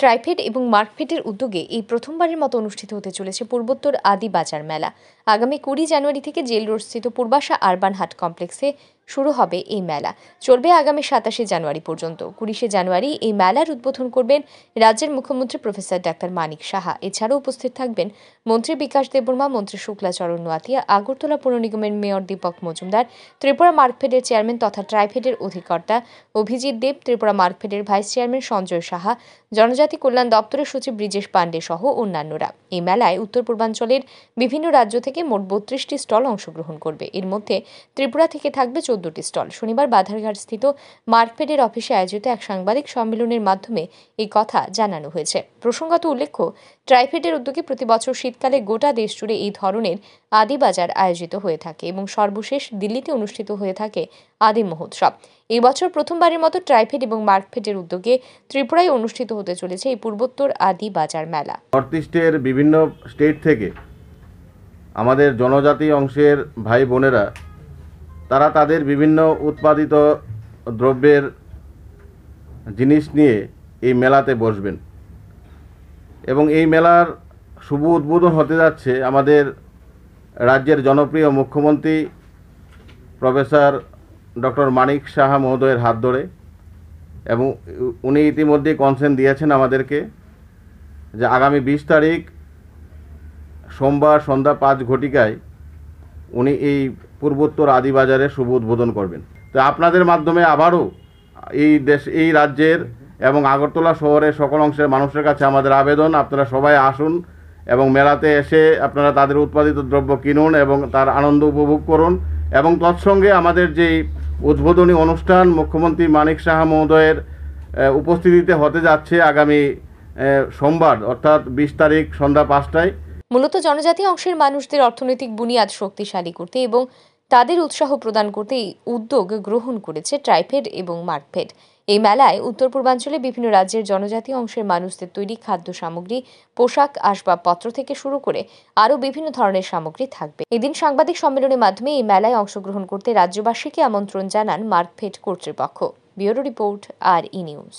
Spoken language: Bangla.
ট্রাইফেড এবং মার্কফেডের উদ্যোগে এই প্রথমবারের মতো অনুষ্ঠিত হতে চলেছে পূর্বোত্তর আদি বাজার মেলা। আগামী 20 জানুয়ারি থেকে জেল রোড স্থিত পূর্বাশা আরবান হাট কমপ্লেক্সে শুরু হবে এই মেলা। চলবে আগামী 27 জানুয়ারি পর্যন্ত। 20 জানুয়ারি এই মেলার উদ্বোধন করবেন রাজ্যের মুখ্যমন্ত্রী প্রফেসর ডাক্তার মানিক সাহা। এছাড়াও উপস্থিত থাকবেন মন্ত্রী বিকাশ দেববর্মা, মন্ত্রী শুক্লাচরণ নোয়াতিয়া, আগরতলা পৌর নিগমের মেয়র দীপক মজুমদার, ত্রিপুরা মার্কফেডের চেয়ারম্যান তথা ট্রাইফেডের অধিকর্তা অভিজিৎ দেব, ত্রিপুরা মার্কফেডের ভাইস চেয়ারম্যান সঞ্জয় সাহা, জনজাতি কল্যাণ দপ্তরের সচিব ব্রিজেশ পান্ডে সহ অন্যান্যরা। এই মেলায় উত্তর পূর্বাঞ্চলের বিভিন্ন রাজ্য থেকে মোট 32টি স্টল অংশগ্রহণ করবে। এর মধ্যে ত্রিপুরা থেকে থাকবে 14টি স্টল। শনিবার বাধারঘাট স্থিত মার্কফেডের অফিসে আয়োজিত এক সাংবাদিক সম্মেলনের মাধ্যমে এই কথা জানানো হয়েছে। প্রসঙ্গত উল্লেখ্য, ট্রাইফেডের উদ্যোগে প্রতি বছর শীতকালে গোটা দেশ জুড়ে এই ধরনের আদি বাজার আয়োজিত হয়ে থাকে এবং সর্বশেষ দিল্লিতে অনুষ্ঠিত হয়ে থাকে আদি মহোৎসব। এই বছর প্রথমবারের মতো ট্রাইফেড এবং মার্কফেডের উদ্যোগে ত্রিপুরায় অনুষ্ঠিত হতে চলেছে এই পূর্বোত্তর আদি বাজার মেলা। নর্থ ইস্টের বিভিন্ন স্টেট থেকে আমাদের জনজাতি অংশের ভাই বোনেরা তারা তাদের বিভিন্ন উৎপাদিত দ্রব্যের জিনিস নিয়ে এই মেলাতে বসবেন এবং এই মেলার শুভ উদ্বোধন হতে যাচ্ছে আমাদের রাজ্যের জনপ্রিয় মুখ্যমন্ত্রী প্রফেসর ডক্টর মানিক সাহা মহোদয়ের হাত ধরে, এবং উনি ইতিমধ্যে কনসেন্ট দিয়েছেন আমাদেরকে যে আগামী 20 তারিখ সোমবার সন্ধ্যা 5 ঘটিকায় উনি এই পূর্বোত্তর আদি বাজারের শুভ উদ্বোধন করবেন। তো আপনাদের মাধ্যমে আবারও এই রাজ্যের এবং আগরতলা শহরের সকল অংশের মানুষের কাছে আমাদের আবেদন, আপনারা সবাই আসুন এবং মেলাতে এসে আপনারা তাদের উৎপাদিত দ্রব্য কিনুন এবং তার আনন্দ উপভোগ করুন। এবং তৎসঙ্গে আমাদের যেই উদ্বোধনী অনুষ্ঠান মুখ্যমন্ত্রী মানিক সাহা মহোদয়ের উপস্থিতিতে হতে যাচ্ছে আগামী সোমবার অর্থাৎ 20 তারিখ সন্ধ্যা 5টায়। মূলত জনজাতি অংশের মানুষদের অর্থনৈতিক বুনিয়াদ শক্তিশালী করতে এবং তাদের উৎসাহ প্রদান করতে এই উদ্যোগ গ্রহণ করেছে ট্রাইফেড এবং মার্কফেড। এই মেলায় উত্তর পূর্বাঞ্চলে বিভিন্ন রাজ্যের জনজাতি অংশের মানুষদের তৈরি খাদ্য সামগ্রী, পোশাক, আসবাবপত্র থেকে শুরু করে আরও বিভিন্ন ধরনের সামগ্রী থাকবে। এদিন সাংবাদিক সম্মেলনের মাধ্যমে এই মেলায় অংশগ্রহণ করতে রাজ্যবাসীকে আমন্ত্রণ জানান মার্কফেড কর্তৃপক্ষ। Bureau report, RE news.